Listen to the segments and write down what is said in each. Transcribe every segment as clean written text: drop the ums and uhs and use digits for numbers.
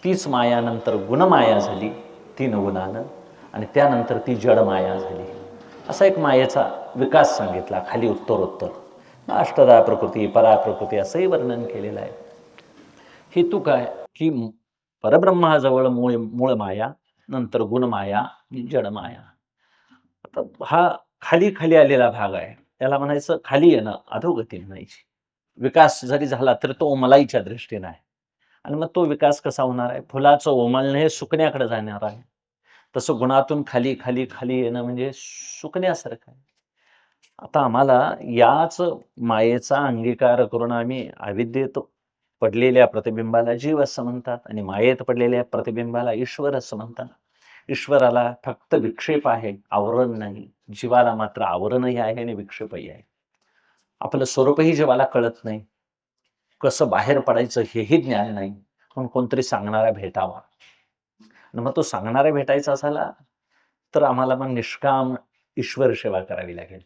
तीच माया नंतर गुणमाया झाली 3 गुणानं, आणि त्यानंतर ती जडमाया झाली. असा एक मायेचा विकास सांगितला खाली उत्तरोत्तर. अष्टधा प्रकृती, पराप्रकृती असंही वर्णन केलेलं आहे. हेतू काय, की परब्रह्माजवळ मूळ माया, नंतर गुणमाया, जडमाया. आता हा खाली खाली आलेला भाग आहे. त्याला म्हणायचं खाली येणं, अधोगती म्हणायची. विकास जरी झाला तर तो ओमलाईच्या दृष्टीने आहे. आणि मग तो विकास कसा होणार आहे, फुलाचं ओमलणं हे सुकण्याकडे जाणार आहे. तसं गुणातून खाली खाली खाली येणं म्हणजे सुकण्यासारखं आहे. आता आम्हाला याच मायेचा अंगीकार करून आम्ही अविद्येत पडलेल्या प्रतिबिंबाला जीव असं म्हणतात, आणि मायेत पडलेल्या प्रतिबिंबाला ईश्वर असं म्हणतात. ईश्वराला फक्त विक्षेप आहे, आवरण नाही. जीवाला मात्र आवरणही आहे आणि विक्षेपही आहे. आपलं स्वरूपही जीवाला कळत नाही, कसं बाहेर पडायचं हेही ज्ञान नाही. म्हणून कोणतरी सांगणारा भेटावा. आणि मग तो सांगणारा भेटायचा झाला तर आम्हाला मग निष्काम ईश्वर सेवा करावी लागेल.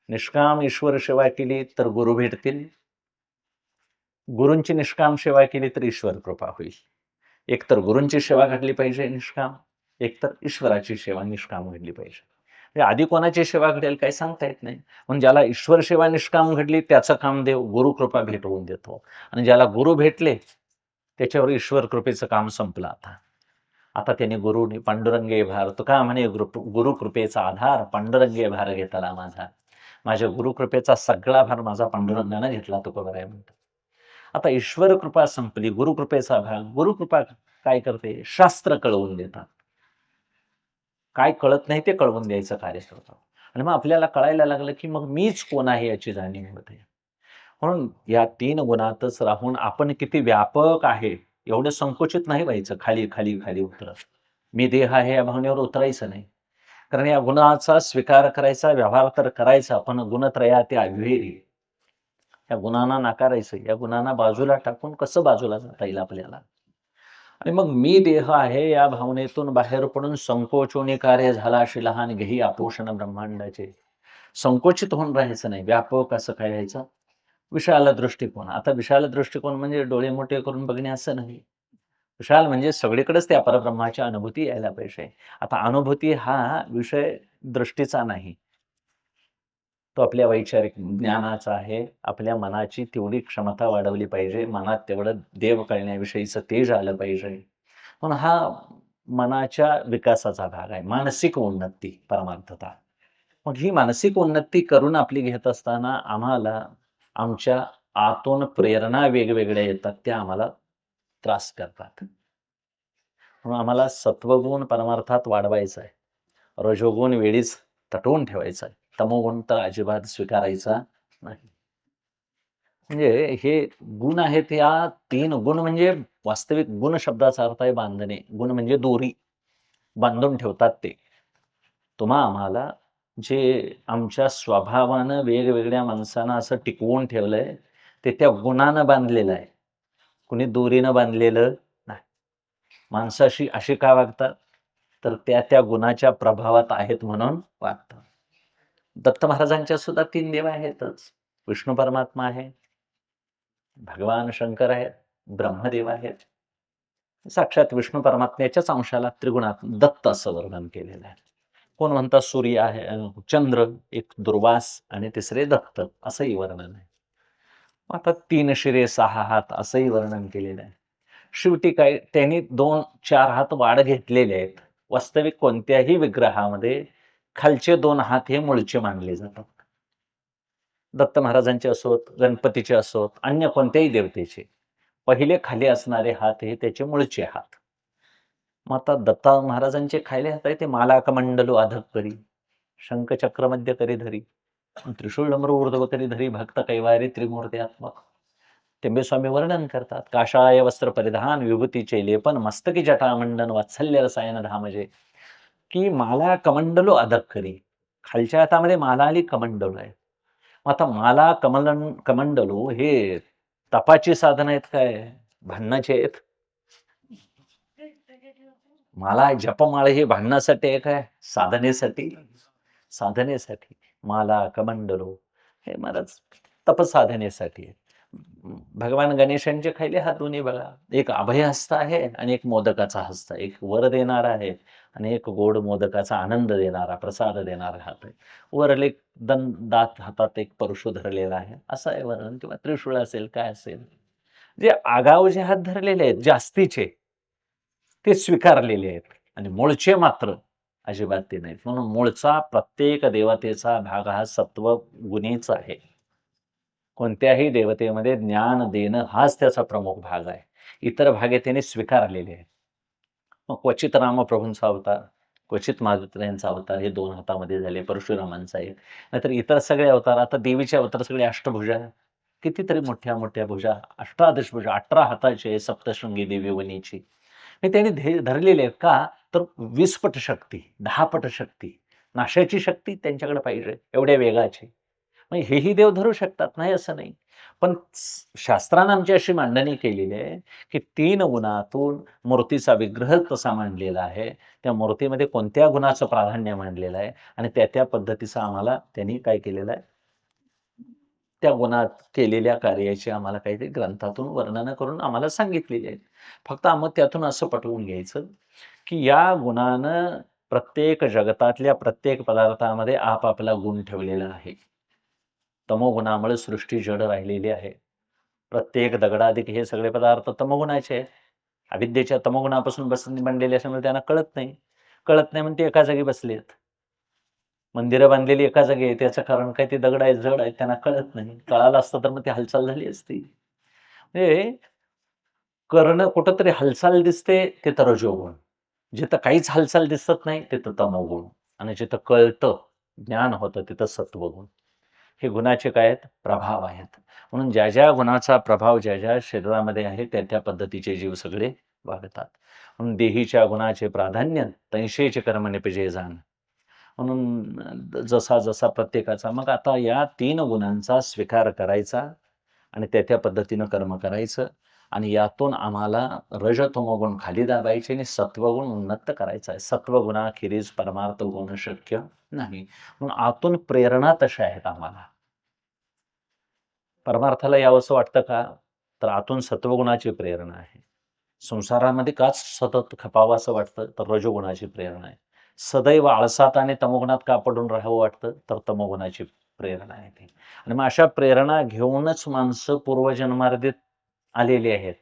निष्काम ईश्वर सेवा केली तर गुरु भेटतील. गुरूंची निष्काम सेवा केली तर ईश्वर कृपा होईल. एकतर गुरूंची सेवा घडली पाहिजे निष्काम, एकतर ईश्वराची सेवा निष्काम घडली पाहिजे. आधी कोणाची सेवा घडेल काही सांगता येत नाही. म्हणून ज्याला ईश्वर सेवा निष्काम घडली त्याचं कामदेव गुरु कृपा भेटवून देतो, आणि ज्याला गुरु भेटले त्याच्यावर ईश्वर कृपेचं काम संपलं. आता त्याने गुरुनी पांडुरंगे भार, तुका म्हणे गुरु कृपेचा आधार पांडुरंगे भार घेतला माझा. माझ्या गुरुकृपेचा सगळा भार माझा पांडुरंगाने घेतला, तुकोबर आहे म्हणतो. आता ईश्वर कृपा संपली, गुरुकृपेचा भाग. गुरुकृपा काय करते, शास्त्र कळवून देतात. काय कळत नाही ते कळवून द्यायचं कार्य करतात. आणि मग आपल्याला कळायला लागलं की मग मीच कोण आहे याची जाणीव होते. म्हणून या 3 गुणातच राहून आपण किती व्यापक आहे एवढं संकुचित नाही व्हायचं. खाली खाली खाली उतरत मी देह आहे या भावनेवर उतरायचं नाही. कारण या गुणाचा स्वीकार करायचा, व्यवहार तर करायचा, पण गुणत्रया ते अविवेरी. या गुणांना नाकारायचं, या गुणांना बाजूला टाकून कसं बाजूला जाता येईल आपल्याला. आणि मग मी देह आहे या भावनेतून बाहेर पडून संकोचोनी कार्य झाला अशी लहान घेई आपोषण ब्रह्मांडाचे. संकोचित होऊन राहायचं नाही, व्यापक असं काय व्हायचं, विशाल दृष्टिकोन. आता विशाल दृष्टिकोन म्हणजे डोळे मोठे करून बघणे असं नाही. विशाल म्हणजे सगळीकडेच त्या परब्रह्माची अनुभूती यायला पाहिजे. आता अनुभूती हा विषय दृष्टीचा नाही, तो आपल्या वैचारिक ज्ञानाचा आहे. आपल्या मनाची तेवढी क्षमता वाढवली पाहिजे, मनात तेवढं देव कळण्याविषयीचं तेज आलं पाहिजे. म्हणून हा मनाच्या विकासाचा भाग आहे, मानसिक उन्नती परमार्थता. मग ही मानसिक उन्नती करून आपली घेत असताना आम्हाला आमच्या आतून प्रेरणा वेगवेगळ्या येतात, त्या आम्हाला त्रास करतात. म्हणून आम्हाला सत्वगुण परमार्थात वाढवायचा आहे, रजोगुण वेळीच तटवून ठेवायचा आहे, तमोगुण तर अजिबात स्वीकारायचा नाही. म्हणजे हे गुण आहेत. या 3 गुण म्हणजे वास्तविक गुण शब्दाचा अर्थ आहे बांधणे. गुण म्हणजे दोरी बांधून ठेवतात ते. तुम्हा आम्हाला जे आमच्या स्वभावानं वेगवेगळ्या माणसांना असं टिकवून ठेवलंय ते त्या गुणानं बांधलेलं आहे, कुणी दोरीनं बांधलेलं नाही. माणसाशी असे का वागतात, तर त्या त्या गुणाच्या प्रभावात आहेत म्हणून वागतात. दत्त महाराजांच्या सुद्धा 3 देव आहेतच. विष्णू परमात्मा आहे, भगवान शंकर आहेत, ब्रह्मदेव आहेत. साक्षात विष्णू परमात्म्याच्याच अंशाला त्रिगुणात दत्त असं वर्णन केलेलं आहे. कोण म्हणतात सूर्य आहे, चंद्र, एक दुर्वास आणि तिसरे दत्त असंही वर्णन आहे. आता 3 शिरे 6 हात असंही वर्णन केलेलं आहे. शेवटी काय, त्यांनी 2-4 हात वाढ घेतलेले आहेत. वास्तविक कोणत्याही विग्रहामध्ये खालचे 2 हात हे मूळचे मानले जातात. दत्त महाराजांचे असोत, गणपतीचे असोत, अन्य कोणत्याही देवतेचे पहिले खाली असणारे हात हे त्याचे मूळचे हात. मग आता दत्ता महाराजांचे खायले हात आहे ते माला कमंडलो अधक करी, शंखचक्र मध्य करी धरी, त्रिशूळ डमरू ऊर्ध्व करी धरी, भक्त कैवारी त्रिमूर्त्यात्मक. टेंबेस्वामी वर्णन करतात, काषाय वस्त्र परिधान विभूतीचे लेपन, मस्तकी जटामंडन वात्सल्य रसायन धामजे. की माला कमंडलो अधक करी, खालच्या हातामध्ये माला आली कमंडलो आहे. आता माला कमंडलू हे तपाची साधन आहेत काय, भांडणाचे आहेत? माला जपमाळ हे भांडणासाठी आहे काय, साधनेसाठी? साधनेसाठी. माला कमंडलू हे महाराज तपसाधनेसाठी आहे. भगवान गणेशांचे खायले हात दोन्ही बघा. एक अभयहस्त आहे आणि एक मोदकाचा हस्त आहे. एक वर देणारा आहे आणि एक गोड मोदकाचा आनंद देणारा, प्रसाद देणारा हात आहे. वर एक दात हातात एक परशु धरलेला आहे. असं आहे वर्णन किंवा त्रिशूळ असेल, काय असेल. जे आगाऊ जे हात धरलेले आहेत, जास्तीचे, ते स्वीकारलेले आहेत आणि मूळचे मात्र अजिबात ते नाहीत. म्हणून मूळचा प्रत्येक देवतेचा भाग हा सत्व गुणीच आहे. कोणत्याही देवतेमध्ये ज्ञान देणं हाच त्याचा प्रमुख भाग आहे. इतर भागे त्याने स्वीकारलेले आहेत. मग क्वचित रामप्रभूंचा अवतार, क्वचित मारुतीयांचा अवतार हे 2 हातामध्ये झाले, परशुरामांचा एक. नाहीतर इतर सगळे अवतार, आता देवीचे अवतार सगळे अष्टभुजा, कितीतरी मोठ्या-मोठ्या भुजा, अष्टादश भुजा, 18 हाताचे सप्तशृंगी देवी वनीची. हे त्यांनी धरलेले आहेत का? तर 20 पट शक्ती, 10 पट शक्ती, नाशाची शक्ती त्यांच्याकडे पाहिजे, एवढ्या वेगाची. मग हेही देव धरू शकतात, नाही असं नाही. पण शास्त्रानं आमची अशी मांडणी केलेली आहे, की 3 गुणातून मूर्तीचा विग्रह तसा मांडलेला आहे. त्या मूर्तीमध्ये कोणत्या गुणाचं प्राधान्य मांडलेलं आहे आणि त्या पद्धतीचं आम्हाला त्यांनी काय केलेलं आहे, त्या गुणात केलेल्या कार्याची आम्हाला काहीतरी ग्रंथातून वर्णनं करून आम्हाला सांगितलेली आहेत. फक्त आम्ही त्यातून असं पटवून घ्यायचं, की या गुणानं प्रत्येक जगतातल्या प्रत्येक पदार्थामध्ये आपापला गुण ठेवलेला आहे. तमोगुणामुळे सृष्टी जड राहिलेली आहे. प्रत्येक दगडाधिक हे सगळे पदार्थ तमोगुणाचे आहेत. अविद्येच्या तमोगुणापासून बनलेले असल्यामुळे त्यांना कळत नाही. कळत नाही म्हणून ते एका जागी बसले आहेत. मंदिरं बांधलेली एका जागी आहे. त्याचं कारण काय, ते दगड आहेत, जड आहेत, त्यांना कळत नाही. कळालं असतं तर मग ती हालचाल झाली असती. म्हणजे करणं कुठंतरी हालचाल दिसते, तिथं रजोगुण. जिथं काहीच हालचाल दिसत नाही, तिथं तमोगुण. आणि जिथं कळतं, ज्ञान होतं, तिथं सत्वगुण. हे गुणाचे काय आहेत? प्रभाव आहेत. म्हणून ज्या ज्या गुणाचा प्रभाव ज्या ज्या शरीरामध्ये आहे, त्या पद्धतीचे जीव सगळे वागतात. म्हणून देहीच्या गुणाचे प्राधान्य तैशेचे कर्म निपजे जाण. म्हणून जसा जसा प्रत्येकाचा, मग आता या 3 गुणांचा स्वीकार करायचा आणि त्या पद्धतीनं कर्म करायचं आणि यातून आम्हाला रजतमोगुण खाली दाबायचे आणि सत्वगुण उन्नत करायचा आहे. सत्वगुणाखेरीज परमार्थ गुण शक्य नाही. म्हणून आतून प्रेरणा तशा आहेत आम्हाला. परमार्थाला यावंसं वाटतं का? तर आतून सत्वगुणाची प्रेरणा आहे. संसारामध्ये काच सतत खपावं असं वाटतं? तर रजोगुणाची प्रेरणा आहे. सदैव आळसात आणि तमोगुणात का पडून राहावं वाटतं? तर तमोगुणाची प्रेरणा आहे ती. आणि मग अशा प्रेरणा घेऊनच माणसं पूर्वजन्मार्धित आलेली आहेत.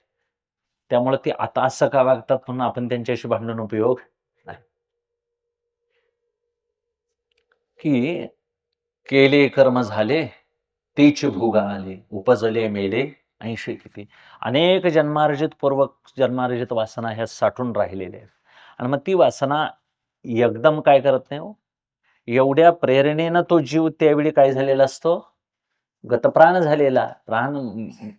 त्यामुळे ती आता असं का वागतात म्हणून आपण त्यांच्याशी भांडून उपयोग नाही. की केले कर्म झाले, तीच भोग आले, उपजले मेले 80 किती. अनेक जन्मार्जित वासना ह्या साठून राहिलेल्या आहेत. आणि मग ती वासना एकदम काय करत नाही हो, एवढ्या प्रेरणेनं तो जीव त्यावेळी काय झालेला असतो, गतप्राण झालेला, प्राण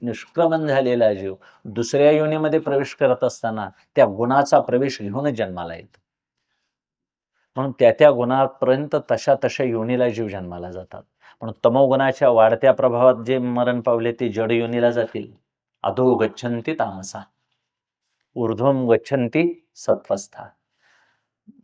निष्क्रमण झालेला जीव दुसऱ्या योनीमध्ये प्रवेश करत असताना त्या गुणाचा प्रवेश घेऊनच जन्माला येतो. म्हणून त्या गुणापर्यंत तशा योनीला जीव जन्माला जातात. म्हणून तमोगुणाच्या वाढत्या प्रभावात जे मरण पावले ते जड योनीला जातील. अधो गच्छन्ति तामसा, ऊर्ध्वं गच्छन्ति सत्वस्था.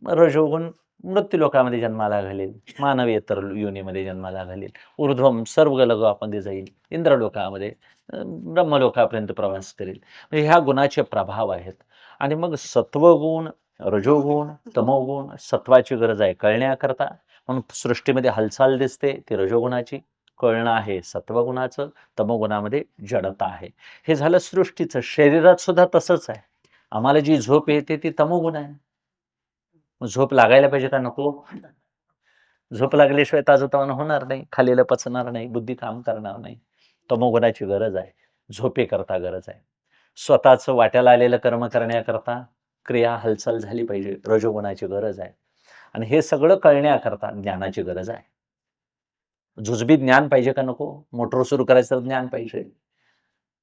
रजोगुण मृत्यूलोकामध्ये जन्माला घालेल, मानवेतर योनीमध्ये जन्माला घालेल. ऊर्ध्वम सर्व लोकामध्ये जाईल, इंद्रलोकामध्ये, ब्रह्मलोकापर्यंत प्रवास करेल. म्हणजे ह्या गुणाचे प्रभाव आहेत. आणि मग सत्वगुण, रजोगुण, तमोगुण, सत्वाची गरज आहे कळण्याकरता. म्हणून सृष्टीमध्ये हालचाल दिसते ती रजोगुणाची, कळणं आहे सत्वगुणाचं, तमोगुणामध्ये जडता आहे. हे झालं सृष्टीचं. शरीरात सुद्धा तसंच आहे. आम्हाला जी झोप येते ती तमोगुण आहे. झोप लागायला पाहिजे का नको? झोप लागल्याशिवाय ताजंतवानं होणार नाही, खाल्लेलं पचणार नाही, बुद्धी काम करणार नाही. तमोगुणाची गरज आहे, झोपेकरता गरज आहे. स्वतःचं वाट्याला आलेलं कर्म करण्याकरता क्रिया हालचाल झाली पाहिजे, रजोगुणाची गरज आहे. आणि हे सगळं कळण्याकरता ज्ञानाची गरज आहे. जुजबी ज्ञान पाहिजे का नको? मोटर सुरू करायचं तर ज्ञान पाहिजे.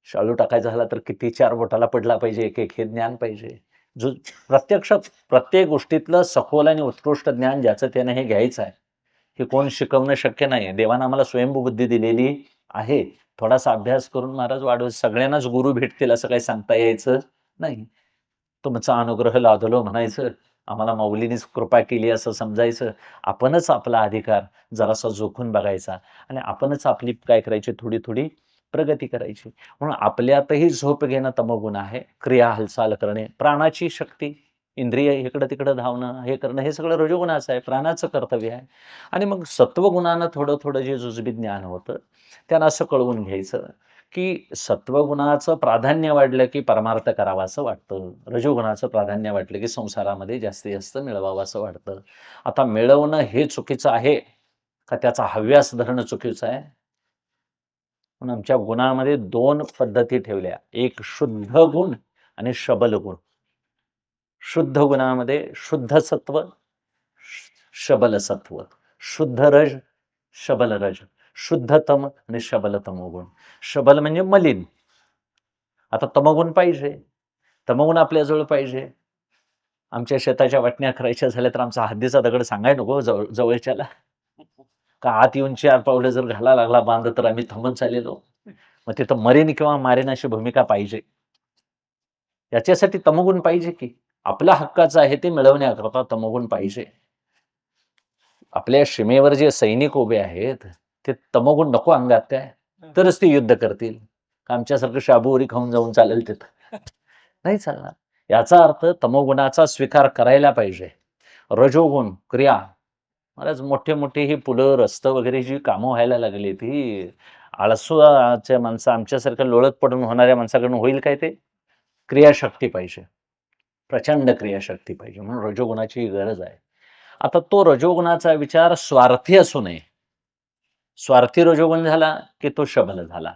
शाळू टाकायचा झाला तर किती 4 बोटाला पडला पाहिजे, एक हे ज्ञान पाहिजे. प्रत्यक्ष प्रत्येक गोष्टीतलं सखोल आणि उत्कृष्ट ज्ञान ज्याचं त्यानं हे घ्यायचं आहे. हे कोण शिकवणं शक्य नाही. देवानं आम्हाला स्वयंभू बुद्धी दिलेली आहे. थोडासा अभ्यास करून महाराज वाढव, सगळ्यांनाच गुरु भेटतील असं काही सांगता यायचं नाही. तुमचा अनुग्रह लादलो म्हणायचं, आम्हाला माऊलीनीच कृपा केली असं समजायचं. आपणच आपला अधिकार जरासा जोखून बघायचा आणि आपणच आपली काय करायची, थोडी थोडी प्रगती करायची. म्हणून आपल्यातही झोप घेणं तमोगुण आहे. क्रिया हालचाल करणे, प्राणाची शक्ती, इंद्रिय इकडं तिकडं धावणं, हे करणं, हे सगळं रजोगुणाचं आहे, प्राणाचं कर्तव्य आहे. आणि मग सत्वगुणानं थोडं थोडं जे जुजबी ज्ञान होतं त्यांना असं कळवून घ्यायचं की सत्वगुणाचं प्राधान्य वाढलं की परमार्थ करावासं वाटतं, रजोगुणाचं प्राधान्य वाटलं की संसारामध्ये जास्तीत जास्त मिळवावंसं वाटतं. आता मिळवणं हे चुकीचं आहे का त्याचा हव्यास धरणं चुकीचं आहे? म्हणून आमच्या गुणामध्ये 2 पद्धती ठेवल्या, एक शुद्ध गुण आणि शबल गुण. शुद्ध गुणामध्ये शुद्ध सत्व, शबल सत्व, शुद्ध रज, शबल रज, शुद्ध तम आणि शबल तमोगुण. शबल म्हणजे मलिन. आता तमोगुण पाहिजे, तमोगुण आपल्याजवळ पाहिजे. आमच्या शेताच्या वाटण्या करायच्या झाल्या तर आमचा हद्दीचा दगड सांगाय नको जवळच्याला, का आत येऊन 4 पावलं जर घाला लागला बांध तर आम्ही थांबून चाललेलो. मग तिथं मरेन किंवा मारेन अशी भूमिका पाहिजे. याच्यासाठी तमोगुण पाहिजे की आपल्या हक्काचं आहे ते मिळवण्याकरता तमोगुण पाहिजे. आपल्या सीमेवर जे सैनिक उभे आहेत ते तमोगुण नको अंगात काय, तरच ते युद्ध करतील. आमच्यासारखं शाबुवरी खाऊन जाऊन चालेल तिथं? नाही चालणार. याचा अर्थ तमोगुणाचा स्वीकार करायला पाहिजे. रजोगुण क्रिया, महाराज मोठे मोठे ही पुलं रस्ते वगैरे जी कामं व्हायला लागली ती आळसूच्या माणसं आमच्यासारख्या लोळत पडून होणाऱ्या माणसाकडून होईल काय? ते क्रियाशक्ती पाहिजे, प्रचंड क्रियाशक्ती पाहिजे. म्हणून रजोगुणाची गरज आहे. आता तो रजोगुणाचा विचार स्वार्थी असू नये. स्वार्थी रजोगुण झाला की तो शबल झाला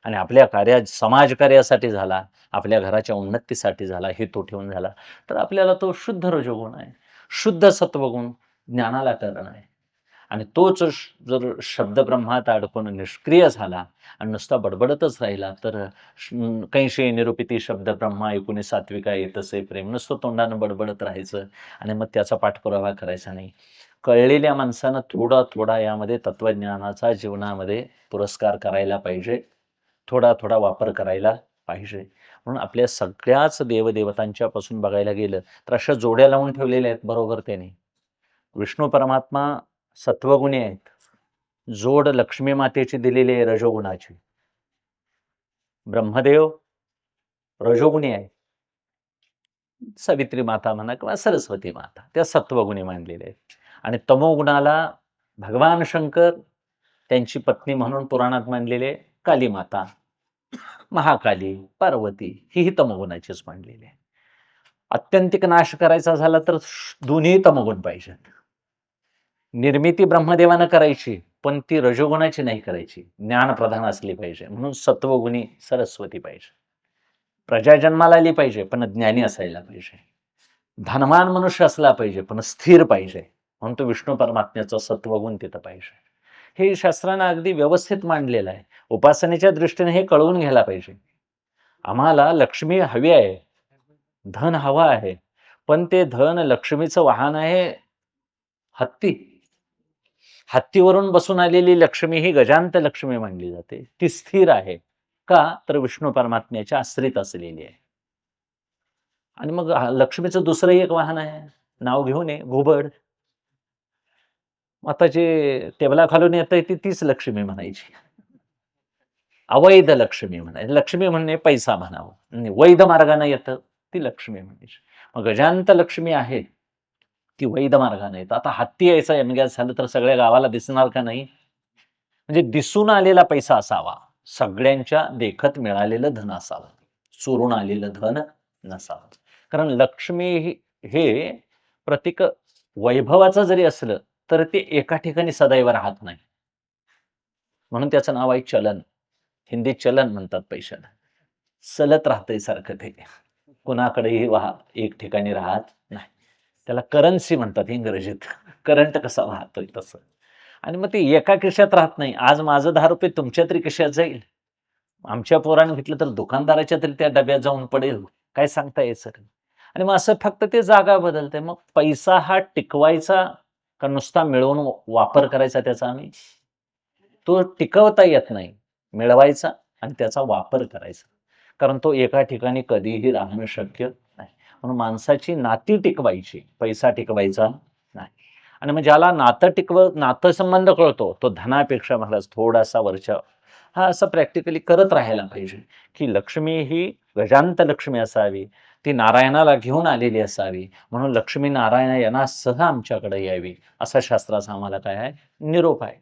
आणि आपल्या समाजकार्यासाठी झाला, आपल्या घराच्या उन्नतीसाठी झाला, हेतू ठेवून झाला तर आपल्याला तो शुद्ध रजोगुण आहे. शुद्ध सत्वगुण ज्ञानाला कारण आहे. आणि तोच जर शब्द ब्रह्मात अडकून निष्क्रिय झाला आणि नुसता बडबडतच राहिला तर कैशी निरूपिती शब्द ब्रह्मा ऐकून सात्विका येतसे प्रेम, नुसतं तोंडानं बडबडत राहायचं आणि मग त्याचा पाठपुरावा करायचा नाही. कळलेल्या माणसानं थोडा थोडा यामध्ये तत्वज्ञानाचा जीवनामध्ये पुरस्कार करायला पाहिजे, थोडा थोडा वापर करायला पाहिजे. म्हणून आपल्या सगळ्याच देवदेवतांच्या पासून बघायला गेलं तर अशा जोड्या लावून ठेवलेल्या आहेत बरोबर त्याने. विष्णू परमात्मा सत्वगुणी आहेत, जोड लक्ष्मी मातेची दिलेली आहे रजोगुणाची. ब्रह्मदेव रजोगुणी आहे, सावित्री माता म्हणा किंवा सरस्वती माता त्या सत्वगुणी मानलेल्या आहेत. आणि तमोगुणाला भगवान शंकर त्यांची पत्नी म्हणून पुराणात मानलेले काली माता, महाकाली, पार्वती ही तमोगुणाचीच मानलेली आहे. आत्यंतिक नाश करायचा झाला तर दोन्ही तमोगुण पाहिजेत. निर्मिती ब्रह्मदेवानं करायची पण ती रजोगुणाची नाही करायची, ज्ञानप्रधान असली पाहिजे. म्हणून सत्वगुणी सरस्वती पाहिजे. प्रजा जन्माला आली पाहिजे पण ज्ञानी असायला पाहिजे. धनवान मनुष्य असला पाहिजे पण स्थिर पाहिजे. म्हणून तो विष्णू परमात्म्याचा सत्वगुण तिथं पाहिजे. हे शास्त्रानं अगदी व्यवस्थित मांडलेलं आहे. उपासनेच्या दृष्टीने हे कळवून घ्यायला पाहिजे. आम्हाला लक्ष्मी हवी आहे, धन हवं आहे, पण ते धन लक्ष्मीचं वाहन आहे हत्ती. हत्तीवरून बसून आलेली लक्ष्मी ही गजांत लक्ष्मी मानली जाते. ती स्थिर आहे का तर विष्णू परमात्म्याच्या आश्रित असलेली आहे. आणि मग लक्ष्मीचं दुसरं एक वाहन आहे, नाव घेऊन ये, घुबड. आता जे टेबला खालून येतंय तीच लक्ष्मी म्हणायची, अवैध लक्ष्मी म्हणायची. लक्ष्मी म्हणणे पैसा म्हणावं, वैध मार्गाने येतं ती लक्ष्मी म्हणायची. मग गजांत लक्ष्मी आहे ती वैध मार्गाने येतं. आता हत्ती यायचा एमग्यास झालं तर सगळ्या गावाला दिसणार का नाही? म्हणजे दिसून आलेला पैसा असावा, सगळ्यांच्या देखत मिळालेलं धन असावं, चोरून आलेलं धन नसावं. कारण लक्ष्मी हे प्रतीक वैभवाचं जरी असलं तर ते एका ठिकाणी सदैव राहत नाही. म्हणून त्याचं नाव आहे चलन. हिंदीत चलन म्हणतात पैशाला. चलत राहतंय सारखं ते, कुणाकडेही एक ठिकाणी राहत नाही. त्याला करन्सी म्हणतात इंग्रजीत. करंट कसा वाहतोय तसं. आणि मग ते एका खिशात राहत नाही. आज माझं 10 रुपये तुमच्या तरी खिशात जाईल, आमच्या पोराने घेतलं तर दुकानदाराच्या तरी त्या डब्यात जाऊन पडेल, काय सांगता यायचं. आणि मग असं फक्त ते जागा बदलते. मग पैसा हा टिकवायचा का नुसता मिळवून वापर करायचा त्याचा? आम्ही तो टिकवता येत नाही, मिळवायचा आणि त्याचा वापर करायचा. कारण तो एका ठिकाणी कधीही राहणं शक्य नाही. म्हणून माणसाची नाती टिकवायची, पैसा टिकवायचा नाही. आणि मग ज्याला नातं संबंध कळतो तो धनापेक्षा महाराज थोडासा वरच्या हा असं प्रॅक्टिकली करत राहायला पाहिजे, की लक्ष्मी ही गजांत लक्ष्मी असावी, ती नारायणाला घेऊन आलेली असावी, म्हणून लक्ष्मी नारायण यांनासह आमच्याकडे यावी, असा शास्त्राचा आम्हाला काय आहे, निरोप आहे.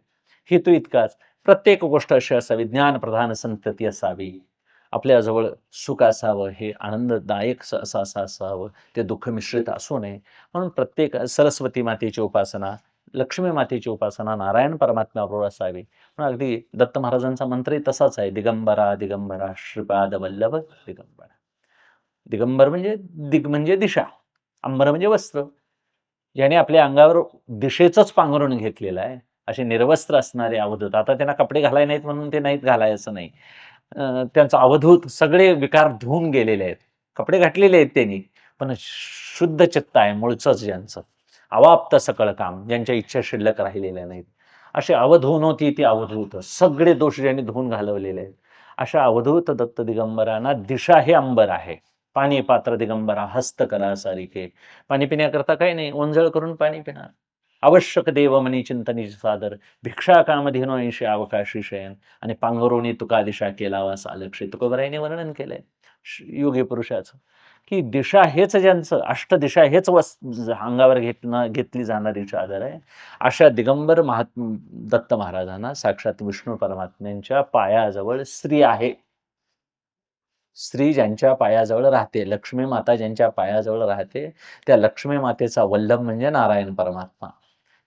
हेतू इतकाच, प्रत्येक गोष्ट अशी असावी, ज्ञानप्रधान संतती असावी, आपल्याजवळ सुख असावं, हे आनंददायक असं असावं, ते दुःख मिश्रित असू नये. म्हणून प्रत्येक सरस्वती मातेची उपासना, लक्ष्मी मातेची उपासना, नारायण परमात्म्याबरोबर असावी. पण अगदी दत्त महाराजांचा मंत्रही तसाच आहे, दिगंबरा दिगंबरा श्रीपाद वल्लभ दिगंबरा. दिगंबर म्हणजे दिग म्हणजे दिशा, अंबर म्हणजे वस्त्र. ज्याने आपल्या अंगावर दिशेचंच पांघरून घेतलेलं आहे, असे निर्वस्त्र असणारे अवधूत. आता त्यांना कपडे घालाय नाहीत म्हणून ते नाहीत घालायचं नाही. त्यांचं अवधूत सगळे विकार धुवून गेलेले आहेत. कपडे घातलेले आहेत त्यांनी, पण शुद्ध चित्त आहे मूळचंच ज्यांचं. अवाप्त सकळ काम, ज्यांच्या इच्छा शिल्लक राहिलेल्या नाहीत. असे अवधूनोती ती अवधूत, सगळे दोष ज्यांनी धुवून घालवलेले आहेत. अशा अवधूत दत्त दिगंबरांना दिशा हे अंबर आहे. पाणी पात्र दिगंबरा हस्त करा सारिके. पाणी पिण्याकरता काही नाही, ओंजळ करून पाणी पिणार. आवश्यक देव मनी चिंतनी सादर, भिक्षा कामधेनो ऐंशी अवकाशी शयन, आणि पांघरुणी तुका दिशा केला वास आलक्षे. तुकोबराईने वर्णन केलंय योगी पुरुषाचं, की दिशा हेच ज्यांचं, अष्टदिशा हेच अंगावर घेतली जाणारी चादर आहे. अशा दिगंबर दत्त महाराजांना साक्षात विष्णू परमात्म्यांच्या पायाजवळ स्त्री आहे. स्त्री ज्यांच्या पायाजवळ राहते, लक्ष्मी माता ज्यांच्या पायाजवळ राहते, त्या लक्ष्मी मातेचा वल्लभ म्हणजे नारायण परमात्मा.